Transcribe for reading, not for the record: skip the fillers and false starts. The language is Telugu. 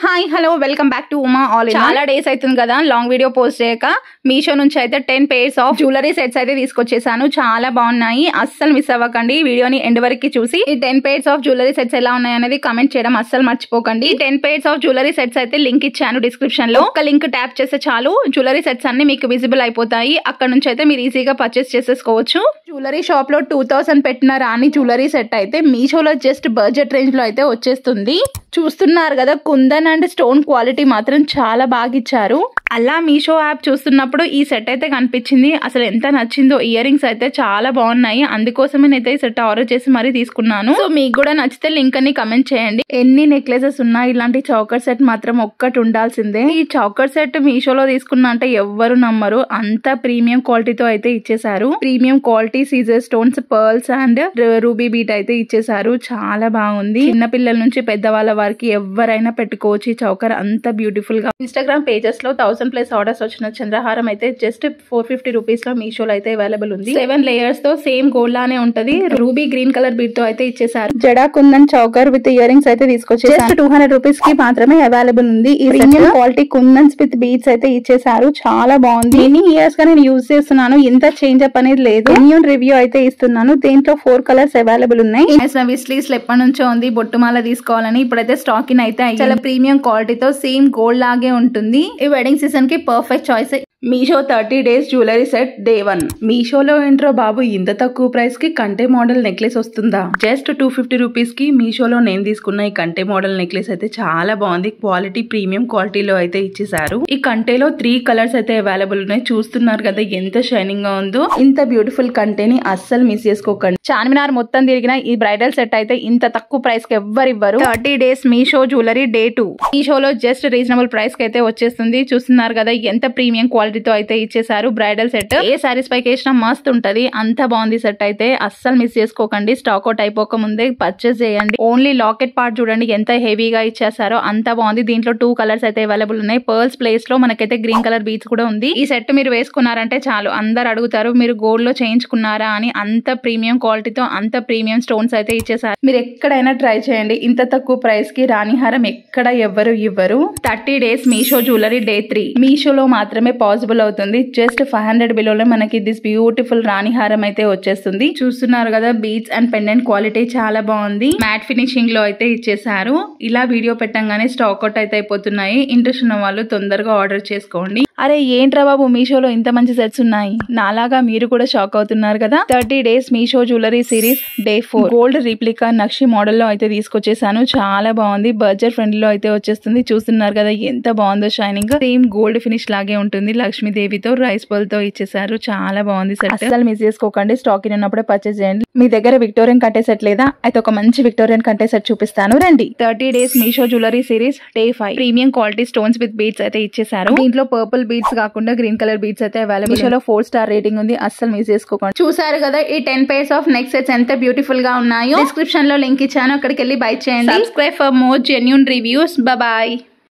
Hi hello welcome back to Uma all. చాలా డేస్ అవుతుంది కదా లాంగ్ వీడియో పోస్ట్ చేయక. మీషో నుంచి అయితే 10 pairs ఆఫ్ జ్యువెలరీ సెట్స్ అయితే తీసుకొచ్చేసాను. చాలా బాగున్నాయి, అస్సలు మిస్ అవ్వకండి. వీడియోని ఎండ్ వరకు చూసి ఈ 10 pairs ఆఫ్ జ్యువెలరీ సెట్స్ ఎలా ఉన్నాయి అనేది కమెంట్ చేయడం అస్సలు మర్చిపోకండి. 10 pairs ఆఫ్ జ్యువెలరీ సెట్స్ అయితే లింక్ ఇచ్చాను డిస్క్రిప్షన్ లో. ఒక లింక్ ట్యాప్ చేస్తే చాలు జ్యువెలరీ సెట్స్ అన్ని మీకు విజిబుల్ అయిపోతాయి. అక్కడ నుంచి అయితే మీరు ఈజీగా పర్చేస్ చేసేసుకోవచ్చు. జ్యువెలరీ షాప్ లో 2000 పెట్టిన రాని జ్యువెలరీ సెట్ అయితే మీషోలో జస్ట్ బడ్జెట్ రేంజ్ లో అయితే వచ్చేస్తుంది. చూస్తున్నారు కదా, కుందన్ అండ్ స్టోన్ క్వాలిటీ మాత్రం చాలా బాగా ఇచ్చారు. అలా మీషో యాప్ చూస్తున్నప్పుడు ఈ సెట్ అయితే కనిపించింది. అసలు ఎంత నచ్చిందో. ఇయర్ రింగ్స్ అయితే చాలా బాగున్నాయి, అందుకోసమే నేనైతే ఈ సెట్ ఆర్డర్ చేసి మరీ తీసుకున్నాను. సో మీకు కూడా నచ్చితే లింక్ అని కమెంట్ చేయండి. ఎన్ని నెక్లెసెస్ ఉన్నా ఇలాంటి చౌకర్ సెట్ మాత్రం ఒక్కటి ఉండాల్సిందే. ఈ చౌకర్ సెట్ మీషోలో తీసుకున్నా అంటే ఎవ్వరు నమ్మరు, అంత ప్రీమియం క్వాలిటీతో అయితే ఇచ్చేసారు. ప్రీమియం క్వాలిటీ సీజర్ stones, pearls and ruby bead అయితే ఇచ్చేసారు. చాలా బాగుంది. చిన్న పిల్లల నుంచి పెద్దవాళ్ళ వారికి ఎవరైనా పెట్టుకోవచ్చు. ఈ చౌకర్ అంత బ్యూటిఫుల్ గా. ఇన్స్టాగ్రామ్ పేజెస్ లో 1000+ ఆర్డర్స్ వచ్చిన చంద్రహారం అయితే జస్ట్ 450 రూపీస్ లో మీషోలో అయితే అవైలబుల్ ఉంది. 7 లేయర్స్ తో సేమ్ గోల్డ్ లానే ఉంటది. రూబీ గ్రీన్ కలర్ బీట్ తో అయితే ఇచ్చేసారు. జడా kundan choker with earrings అయితే తీసుకొచ్చేసారు. జస్ట్ 200 రూపీస్ కి మాత్రమే అవైలబుల్ ఉంది. ఈ premium quality kundans with beats అయితే ఇచ్చేసారు. చాలా బాగుంది. ఎన్ని ఇయర్స్ గా నేను యూజ్ చేస్తున్నాను, ఇంత చేంజ్ అప్ అనేది లేదు. జెన్యూన్ రివ్యూ అయితే ఇస్తున్నాను. దీంట్లో 4 కలర్స్ అవైలబుల్ ఉన్నాయి. విస్లీస్ ఎప్పటి నుంచో ఉంది బొట్టుమాల తీసుకోవాలని, ఇప్పుడైతే స్టాక్ ఇన్ అయితే చాలా ప్రీమియం క్వాలిటీతో సేమ్ గోల్డ్ లాగే ఉంటుంది. ఈ వెడ్డింగ్ సీజన్ కి perfect choice. Meesho 30 days jewellery set day 1. మీషోలో ఏంట్రో బాబు ఇంత తక్కువ ప్రైస్ కి కంటే మోడల్ నెక్లెస్ వస్తుందా? జస్ట్ 250 రూపీస్ కి మీషోలో నేను తీసుకున్న ఈ కంటే మోడల్ నెక్లెస్ అయితే చాలా బాగుంది. క్వాలిటీ ప్రీమియం క్వాలిటీలో అయితే ఇచ్చేసారు. ఈ కంటేలో 3 కలర్స్ అయితే అవైలబుల్ ఉన్నాయి. చూస్తున్నారు కదా ఎంత షైనింగ్ గా ఉందో. ఇంత బ్యూటిఫుల్ కంటేని అస్సలు మిస్ చేసుకోకండి. చార్మినార్ మొత్తం తిరిగిన ఈ బ్రైడల్ సెట్ అయితే ఇంత తక్కువ ప్రైస్ కి ఎవ్వరు ఇవ్వరు. 30 days మీషో జ్యువెలరీ డే 2. మీషోలో జస్ట్ రీజనబుల్ ప్రైస్ కి అయితే వచ్చేస్తుంది. చూస్తున్నారు కదా ఎంత ప్రీమియం క్వాలిటీతో అయితే ఇచ్చేసారు. బ్రైడల్ సెట్ ఏ సారీస్ పైకి వేసినా మస్త్ ఉంటది. అంత బాగుంది సెట్ అయితే. అస్సలు మిస్ చేసుకోకండి. స్టాక్ అవుట్ అయిపోక ముందే పర్చేస్ చేయండి. ఓన్లీ లాకెట్ పార్ట్ చూడండి ఎంత హెవీగా ఇచ్చేసారో, అంత బాగుంది. దీంట్లో 2 కలర్స్ అయితే అవైలబుల్ ఉన్నాయి. పర్ల్స్ ప్లేస్ లో మనకైతే గ్రీన్ కలర్ బీట్స్ కూడా ఉంది. ఈ సెట్ మీరు వేసుకున్నారంటే చాలు, అందరు అడుగుతారు మీరు గోల్డ్ లో చేయించుకున్నారా అని. అంత ప్రీమియం క్వాలిటీతో అంత ప్రీమియం స్టోన్స్ అయితే ఇచ్చేసారు. మీరు ఎక్కడైనా ట్రై చేయండి. ఇంత తక్కువ ప్రైస్ కి రాణిహారం ఎక్కడ ఎవ్వరు ఇవ్వరు. 30 days మీషో జ్యువెలరీ డే 3. మీషోలో మాత్రమే పాసిబుల్ అవుతుంది. జస్ట్ 500 బిలోలో మనకి దిస్ బ్యూటిఫుల్ రాణిహారం అయితే వచ్చేస్తుంది. చూస్తున్నారు కదా, బీట్స్ అండ్ పెండెంట్ క్వాలిటీ చాలా బాగుంది. మ్యాట్ ఫినిషింగ్ లో అయితే ఇచ్చేసారు. ఇలా వీడియో పెట్టంగానే స్టాక్ అవుట్ అయితే అయిపోతున్నాయి. ఇంట్రెస్ట్ ఉన్న వాళ్ళు తొందరగా ఆర్డర్ చేసుకోండి. అరే ఏంట్రా బాబు మీషోలో ఇంత మంచి సెట్స్ ఉన్నాయి, నాలాగా మీరు కూడా షాక్ అవుతున్నారు కదా. 30 days Meesho jewellery series day 4. Gold replica నక్షి మోడల్ లో అయితే తీసుకొచ్చేసాను. చాలా బాగుంది. బడ్జెట్ ఫ్రెండ్లీ లో అయితే వచ్చేస్తుంది. చూస్తున్నారు కదా ఎంత బాగుందో. షైనింగ్ సేమ్ గోల్డ్ ఫినిష్ లాగే ఉంటుంది. లక్ష్మీదేవితో రైస్ బౌల్ తో ఇచ్చేసారు. చాలా బాగుంది సెట్. అసలు మిస్ చేసుకోకండి. స్టాక్ ఇన్ ఉన్నప్పుడే పర్చేస్ చేయండి. మీ దగ్గర విక్టోరియన్ కంటే సెట్ లేదా? అయితే ఒక మంచి విక్టోరియన్ కంటే సెట్ చూపిస్తాను రండి. 30 days Meesho jewellery series day 5. Premium quality stones with beats అయితే ఇచ్చేసారు. దీంట్లో పర్పుల్ బీట్స్ కాకుండా గ్రీన్ కలర్ బీట్స్ అయితే అవైలబుల్. మీషోలో 4 star రేటింగ్ ఉంది. అస్సలు మిస్ చేసుకోకండి. చూసారు కదా ఈ 10 pairs ఆఫ్ నెక్ సెట్స్ ఎంత బ్యూటిఫుల్ గా ఉన్నాయో. డిస్క్రిప్షన్ లో లింక్ ఇచ్చాను, అక్కడికి వెళ్ళి బై చేయండి. Subscribe for more genuine reviews. Bye.